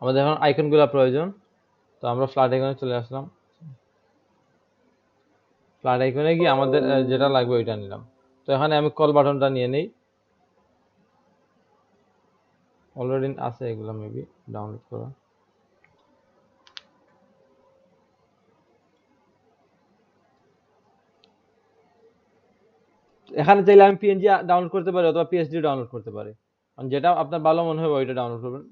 আমাদের এখন আইকনগুলো প্রয়োজন, তো আমরা ফ্ল্যাট আইকনে চলে আসলাম। ফ্ল্যাট আইকনে গিয়ে আমাদের যেটা লাগবে ওইটা নিলাম। তো এখানে আমি কল বাটনটা নিয়ে নেই, অলরেডি আছে এগুলো মেবি ডাউনলোড করা। এখানে চাইলে আমি পিএনজি ডাউনলোড করতে পারি অথবা পিএসডি ডাউনলোড করতে পারি, যেটা আপনার ভালো মনে হবে ওইটা ডাউনলোড করবেন।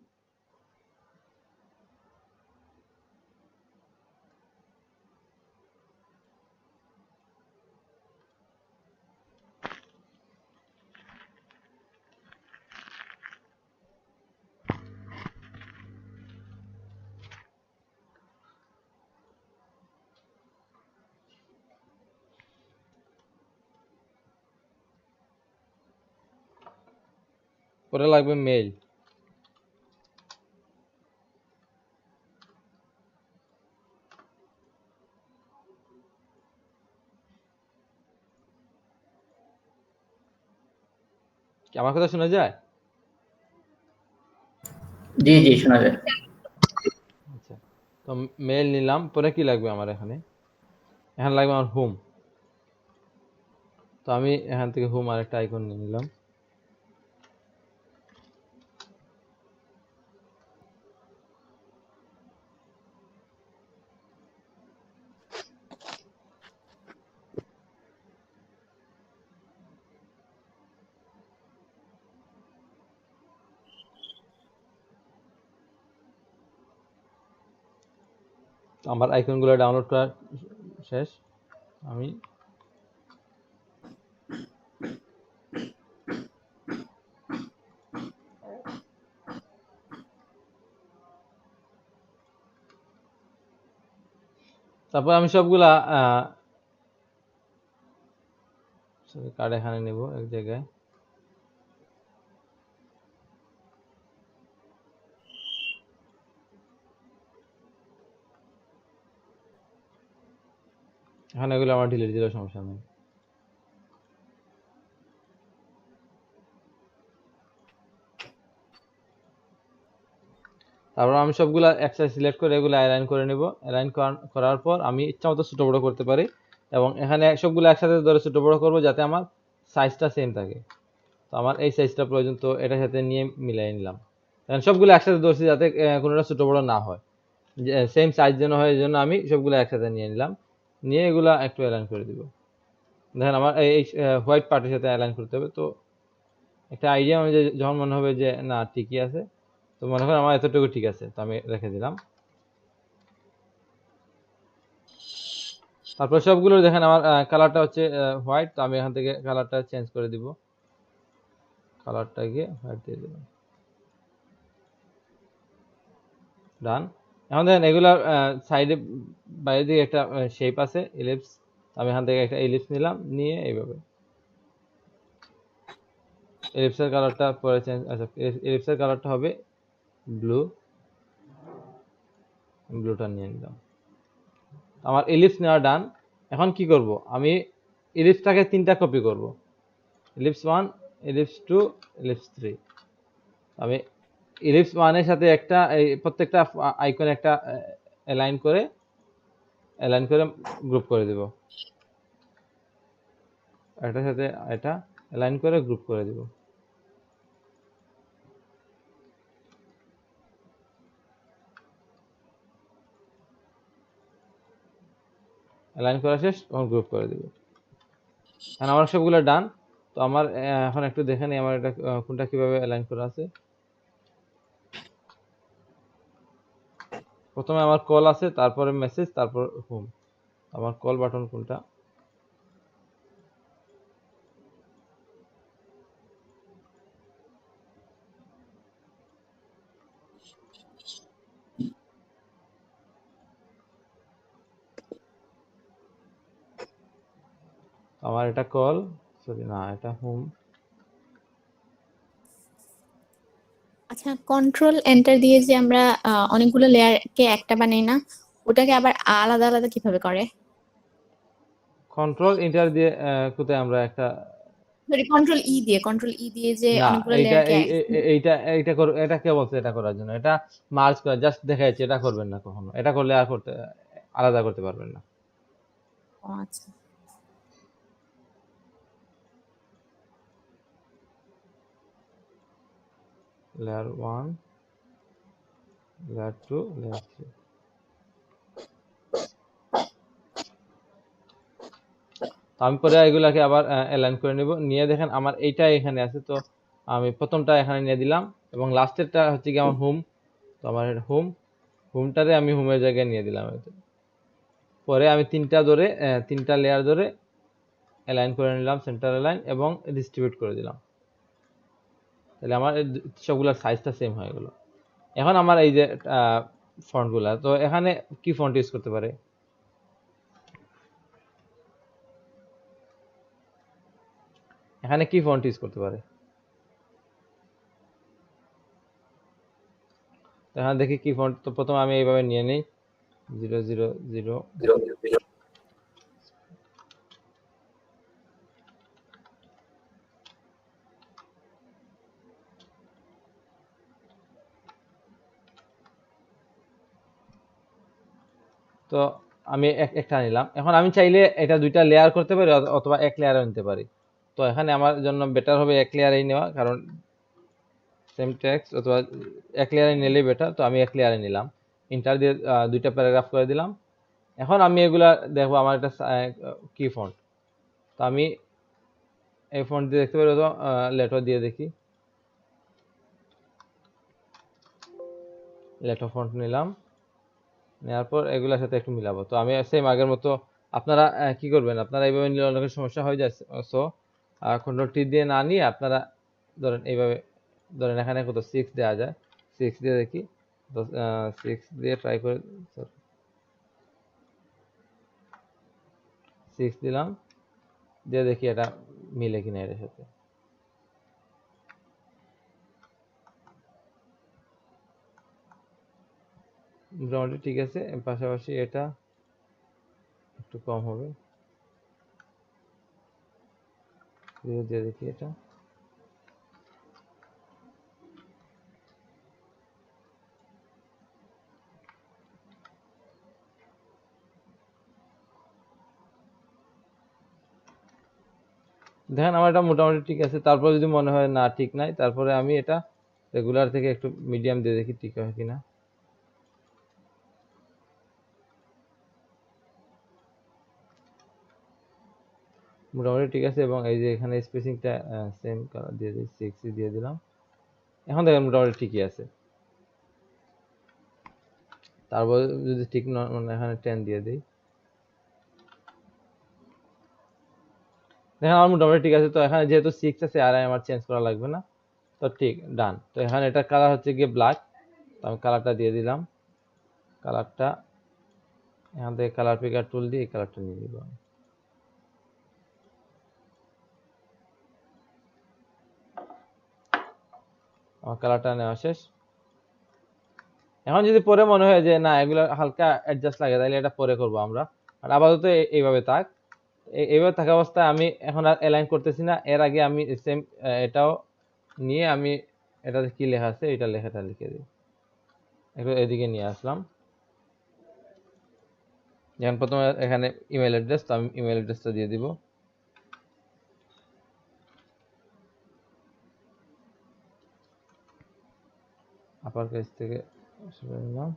পরে লাগবে মেইল। কি আমার কথা শোনা যায়? জি জি শোনা যায়। আচ্ছা, তো মেইল নিলাম। পরে কি লাগবে আমার? এখানে লাগবে আমার হোম। তো আমি এখান থেকে হোম আরেকটা আইকন নিয়ে নিলাম। আমার আইকনগুলো ডাউনলোড করা শেষ। আমি তারপর আমি সবগুলা কার্ড এখানে নেব এক জায়গায়। এখানে এগুলো আমার ডিলিট দিলে সমস্যা নেই। তারপর আমি সবগুলা একসাথে সিলেক্ট করে এগুলো অ্যালাইন করে নেব। অ্যালাইন করার পর আমি ইচ্ছা মতো ছোটো বড়ো করতে পারি, এবং এখানে সবগুলো একসাথে ধরে ছোটো বড়ো করবো যাতে আমার সাইজটা সেম থাকে। তো আমার এই সাইজটা প্রয়োজন, তো এটার সাথে নিয়ে মিলাই নিলাম। এখন সবগুলো একসাথে ধরছি যাতে কোনোটা ছোটো বড়ো না হয়, সেম সাইজ যেন হয়, এই জন্য আমি সবগুলো একসাথে নিয়ে নিলাম। নিয়ে এগুলা একটু অ্যালাইন করে দিব। দেখেন আমার এই হোয়াইট পার্টের সাথে অ্যালাইন করতে হবে। তো একটা আইডিয়া অনুযায়ী যখন মনে হবে যে না ঠিকই আছে, তো মনে করেন আমার এতটুকু ঠিক আছে, তো আমি রেখে দিলাম। তারপর সবগুলো দেখেন আমার কালারটা হচ্ছে হোয়াইট, তো আমি এখান থেকে কালারটা চেঞ্জ করে দিব। কালারটা গিয়ে হোয়াইট দিয়ে দিলাম, ডান। এখন দেখেন এগুলার সাইডে বাইরের দিকে একটা শেপ আছে ইলিপস, আমি এখান থেকে একটা ইলিপস নিলাম, নিয়ে এইভাবে ইলিপসের কালারটা পরে চেঞ্জ। আচ্ছা, ইলিপসের কালারটা হবে ব্লু, ব্লুটা নিয়ে নিলাম। আমার ইলিপস নেওয়া ডান। এখন কি করব? আমি ইলিপসটাকে 3টা কপি করব, ইলিপস 1, ইলিপস 2, ইলিপস 3। আমি ইলিপস 1 এর সাথে একটা এই প্রত্যেকটা আইকন একটা অ্যালাইন করে গ্রুপ করে দিব, এটার সাথে এটা অ্যালাইন করে গ্রুপ করে দিব। অ্যালাইন করা শেষ, তখন গ্রুপ করে দিব। এখন আমার সবগুলো ডান। তো আমার এখন একটু দেখে নিই আমার এটা কোনটা কিভাবে অ্যালাইন করা আছে। প্রথমে আমার কল আছে, তারপরে মেসেজ, তারপর হোম। আমার কল বাটন কোনটা? আমার এটা কল, সরি না, এটা হোম। আচ্ছা, কন্ট্রোল এন্টার দিয়ে যে আমরা অনেকগুলো লেয়ারকে একটা বানাই না, ওটাকে আবার আলাদা আলাদা কিভাবে করে? কন্ট্রোল এন্টার দিয়ে কোথায় আমরা একটা সরি, কন্ট্রোল ই দিয়ে যে না, অনেকগুলো এইটা লেয়ারকে এটা কে বলছে এটা করার জন্য? এটা মার্জ করা, জাস্ট দেখাচ্ছি, এটা করবেন না কখনো। এটা করলে আর আলাদা করতে পারবেন না। ও আচ্ছা। Layer 1, layer 2, layer 3। তো আমি পরে এগুলাকে আবার অ্যালাইন করে নিব। নিয়ে দেখেন আমার এইটা এখানে আছে, তো আমি প্রথমটা এখানে নিয়ে দিলাম এবং লাস্টেরটা হচ্ছে কি আমার হোম। তো আমার হোমটারে আমি হোমের জায়গায় নিয়ে দিলাম। পরে আমি তিনটা লেয়ার ধরে অ্যালাইন করে নিলাম, সেন্টার অ্যালাইন, এবং ডিস্ট্রিবিউট করে দিলাম। তাহলে আমার সবগুলোর সাইজটা সেম হয়ে গেল। এখন আমার এই যে ফন্টগুলা, তো এখানে কি ফন্ট ইউজ করতে পারে? এখানে কি ফন্ট ইউজ করতে পারে? তো এখানে দেখি কি ফন্ট। তো প্রথমে আমি এইভাবে নিয়ে নিই 000। তো আমি একটা নিলাম। এখন আমি চাইলে এটা দুইটা লেয়ার করতে পারি অথবা এক লেয়ারও নিতে পারি। তো এখানে আমার জন্য বেটার হবে এক লেয়ারেই নেওয়া, কারণ সেম টেক্সট, অথবা এক লেয়ারে নিলেই বেটার। তো আমি এক লেয়ারে নিলাম, ইন্টার দিয়ে দুইটা প্যারাগ্রাফ করে দিলাম। এখন আমি এগুলা দেখবো আমার একটা কি ফন্ট। তো আমি এই ফন্ট দিয়ে দেখতে পারি, তো লেটো দিয়ে দেখি। লেটো ফন্ট নিলাম, নেওয়ার পর এগুলোর সাথে একটু মিলাবো। তো আমি সেম আগের মতো, আপনারা কি করবেন, আপনারা এইভাবে নিলে অনেকের সমস্যা হয়ে যায়। সো কন্ট্রোল টি দিয়ে না নিয়ে আপনারা ধরেন এইভাবে, ধরেন এখানে কত 6 দেওয়া যায়, 6 দিয়ে দেখি। তো 6 দিয়ে ট্রাই করে, 6 দিলাম, দিয়ে দেখি এটা মিলে কিনা এর সাথে। মোটামুটি ঠিক আছে। পাশাপাশি এটা একটু কম হবে, দিয়ে দেখি এটা। দেখেন আমার এটা মোটামুটি ঠিক আছে। তারপর যদি মনে হয় না ঠিক নাই, তারপরে আমি এটা রেগুলার থেকে একটু মিডিয়াম দিয়ে দেখি ঠিক হয় কিনা। মোটামুটি ঠিক আছে। এবং এই যে এখানে স্পেসিংটা সেম কালার দিয়ে দিই, 6 দিয়ে দিলাম। এখন দেখেন মোটামুটি ঠিকই আছে। তারপর যদি ঠিক না মানে এখানে 10 দিয়ে দিই, দেখেন আমার মোটামুটি ঠিক আছে। তো এখানে যেহেতু 6 আছে, আর আমার চেঞ্জ করা লাগবে না। তো ঠিক ডান। তো এখানে এটা কালার হচ্ছে গিয়ে ব্ল্যাক। তো আমি কালারটা দিয়ে দিলাম। কালারটা এখান থেকে কালার পিকার টুল দিয়ে এই কালারটা নিয়ে দিব। আমার কালারটা নেওয়া শেষ। এখন যদি পরে মনে হয় যে না এগুলো হালকা অ্যাডজাস্ট লাগে, তাহলে এটা পরে করব আমরা। আর আপাতত এইভাবে থাক। এইভাবে থাকা অবস্থায় আমি এখন আর অ্যালাইন করতেছি না। এর আগে আমি সেম এটাও নিয়ে আমি এটাতে কি লেখা আছে এটা লেখাটা লিখে দিই, একটু এদিকে নিয়ে আসলাম। যেমন প্রথমে এখানে ইমেল অ্যাড্রেস, তো আমি ইমেল অ্যাড্রেসটা দিয়ে দিব। আপার কেস থেকে শুরু নিলাম।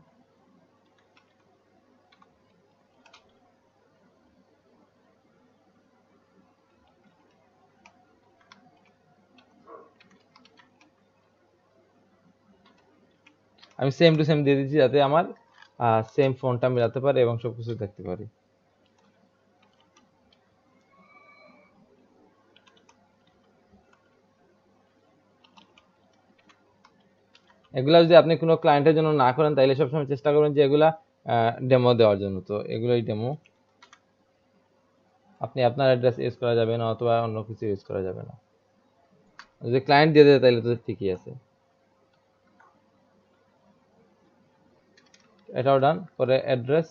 আমি সেম টু সেম দিয়ে দিচ্ছি, যাতে আমার সেম ফোনটা মেলাতে পারে এবং সবকিছু দেখতে পারি। এগুলা যদি আপনি কোনো ক্লায়েন্টের জন্য না করেন, তাইলে সবসময় চেষ্টা করবেন যে এগুলা ডেমো দেওয়ার জন্য। তো এগুলোই ডেমো, আপনি আপনার অ্যাড্রেস ইউজ করা যাবে না, অথবা অন্য কিছু ইউজ করা যাবে না। যদি ক্লায়েন্ট দিয়ে দেয় তাহলে তো ঠিকই আছে। এটাও ডান। পরে অ্যাড্রেস,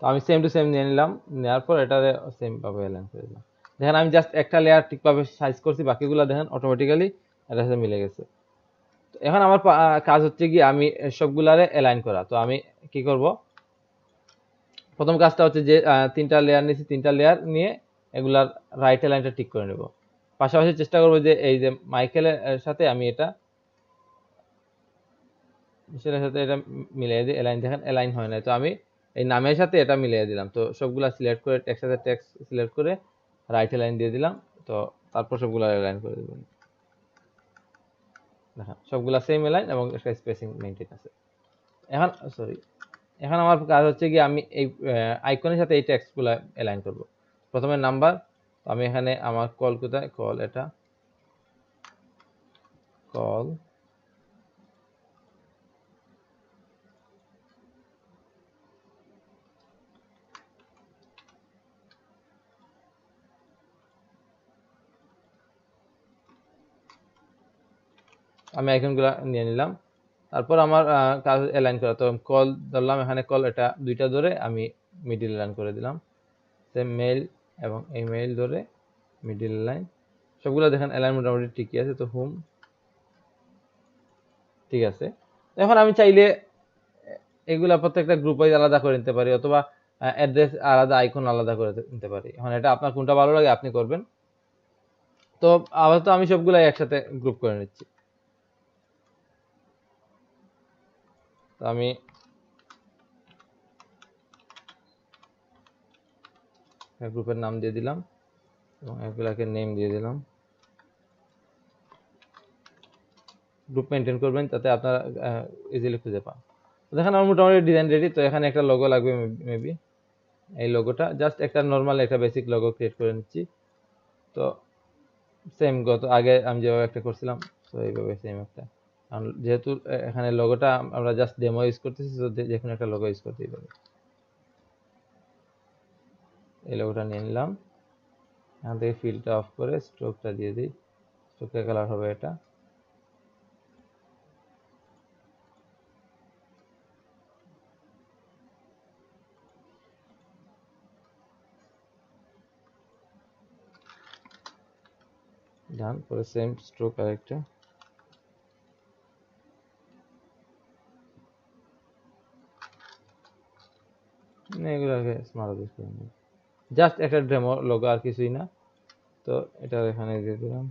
তো আমি সেম টু সেম নিয়ে নিলাম, নেওয়ার পর এটারে সেম ভাবে অ্যালাইন করে দিলাম। দেখেন আমি জাস্ট একটা লেয়ার ঠিকভাবে সাইজ করছি, বাকিগুলো দেখেন অটোমেটিক্যালি এটার সাথে মিলে গেছে। তো এখন আমার কাজ হচ্ছে কি আমি সবগুলারে অ্যালাইন করা। তো আমি কি করব, প্রথম কাজটা হচ্ছে যে তিনটা লেয়ার নিয়েছি, তিনটা লেয়ার নিয়ে এগুলার রাইট অ্যালাইনটা ঠিক করে নেব। পাশাপাশি চেষ্টা করব যে এই যে মাইকেলের সাথে আমি এটা সেটার সাথে এটা মিলিয়ে দিই। অ্যালাইন দেখেন অ্যালাইন হয় না, তো আমি এই নামের সাথে এটা মিলিয়ে দিলাম। তো সবগুলা সিলেক্ট করে টেক্সট সাথে টেক্সট সিলেক্ট করে রাইট অ্যালাইন দিয়ে দিলাম। তো তারপর সবগুলা অ্যালাইন করে দেবেন। দেখেন সবগুলা সেম অ্যালাইন এবং একটা স্পেসিং মেইনটেইন আছে। এখন সরি, এখন আমার কাজ হচ্ছে কি আমি এই আইকনের সাথে এই টেক্সটগুলা অ্যালাইন করব। প্রথমে নাম্বার, আমি এখানে আমার কল কোথায়, কল এটা কল, আমি আইকনগুলো নিয়ে নিলাম। তারপর আমার কাজ অ্যালাইন করা, তো কল ধরলাম, এখানে কল এটা দুইটা ধরে আমি মিডিল অ্যালাইন করে দিলাম। সেম মেইল এবং এই মেইল ধরে মিডিল লাইন, সবগুলো দেখেন অ্যালাইন মোটামুটি ঠিকই আছে। তো হোম ঠিক আছে। এখন আমি চাইলে এগুলা প্রত্যেকটা গ্রুপ ওয়াইজ আলাদা করে নিতে পারি, অথবা অ্যাড্রেস আলাদা, আইকন আলাদা করে নিতে পারি। এখন এটা আপনার কোনটা ভালো লাগে আপনি করবেন। তো আপাতত আমি সবগুলাই একসাথে গ্রুপ করে নিচ্ছি। তো আমি গ্রুপের নাম দিয়ে দিলাম এবং এগুলাকে নেম দিয়ে দিলাম। গ্রুপ মেনটেন করবেন যাতে আপনারা ইজিলি খুঁজে পান। দেখেন আমার মোটামুটি ডিজাইন রেডি। তো এখানে একটা লোগো লাগবে মেবি, এই লোগোটা জাস্ট একটা নর্মাল একটা বেসিক লোগো ক্রিয়েট করে নিচ্ছি। তো সেম গত আগে আমি যেভাবে একটা করছিলাম, তো এইভাবে সেম একটা, কারণ যেহেতু এখানে লোগোটা আমরা জাস্ট ডেমো ইউজ করতেছি, তো যে কোনো একটা লোগো ইউজ করতেই পারি। এই লোগোটা নিয়ে নিলাম, এখান থেকে ফিলটা অফ করে স্ট্রোকটা দিয়ে দিই। স্ট্রোকের কালার হবে এটা। ডান, পরে সেম স্ট্রোক আরেকটা। এগুলোকে স্মার্ট ইউজ করে নিই, জাস্ট একটা ডেমো লোগো আর কিছুই না। তো এটা এখানে দিয়ে দিলাম।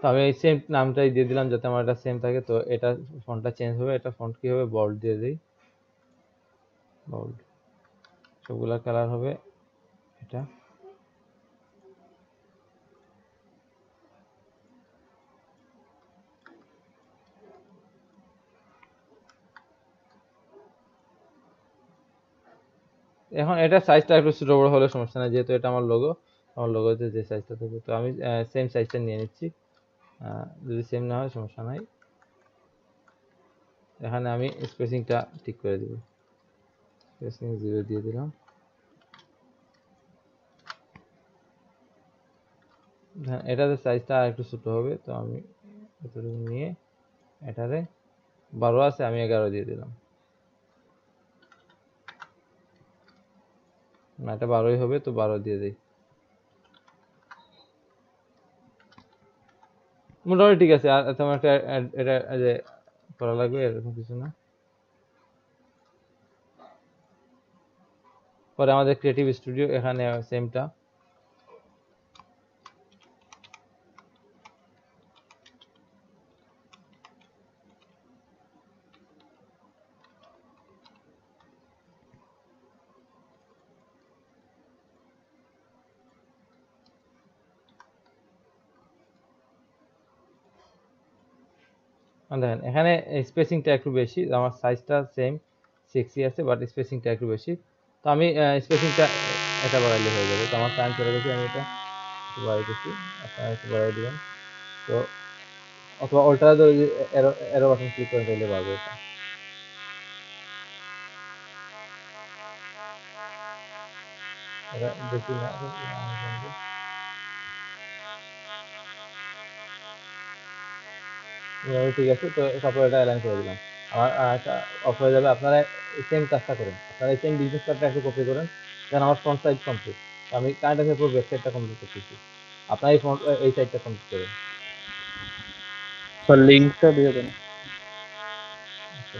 তো আমি এই সেম নামটাই দিয়ে দিলাম যাতে আমার এটা সেম থাকে। তো এটা ফন্টটা চেঞ্জ হবে, এটা ফন্ট কি হবে, বোল্ড দিয়ে দিই, বোল্ড। সবগুলা কালার হবে এটা। এখন এটা সাইজটা একটু ছোট বড় হলে সমস্যা নাই, যেহেতু এটা আমার লোগো, আমার লোগোতে যে সাইজটা থাকবে। তো আমি সেম সাইজটা নিয়ে নিচ্ছি, যদি সেম না হয় সমস্যা নাই। এখানে আমি স্পেসিংটা ঠিক করে দিব, স্পেসিং 0 দিয়ে দিলাম। হ্যাঁ, এটাতে সাইজটা আর একটু ছোট হবে, তো আমি এতটুকু নিয়ে এটারে 12 আছে, আমি 11 দিয়ে দিলাম। না, এটা 12ই হবে, তো 12 দিয়ে দিই। মোটামুটি ঠিক আছে, আর তেমন একটা এটা যে করা লাগবে এরকম কিছু না। পরে আমাদের ক্রিয়েটিভ স্টুডিও, এখানে সেমটা। দেখেন এখানে স্পেসিংটা একটু বেশি, আমার সাইজটা সেম 6 আছে, বাট স্পেসিংটা একটু বেশি। তো আমি স্পেসিংটা এটা বাড়াইলে হয়ে যাবে। তো আমার টাইম চলে গেছে, আমি এটা একটু বাড়াইতেছি, আপনারা একটু বাড়াই দিবেন। তো অথবা অল্টারা ধরে যদি এরো এরো বাটন ক্লিক করেন তাহলে পারবে এটা। এটা দেখি না ঠিক আছে। তো তারপর এটা অ্যালাইন করে দিলাম। আমার অফ হয়ে যাবে। আপনারা সেম কাজটা করেন, আপনারা এই সেম বিজনেস কার্ডটা একটু কপি করেন, দেন আমার ফ্রন্ট সাইড কমপ্লিট। আমি কারেন্ট অ্যাফেয়ার পুরো ওয়েবসাইটটা কমপ্লিট করতেছি, আপনারা এই সাইডটা কমপ্লিট করেন। স্যার লিঙ্কটা দিয়ে দেন। আচ্ছা,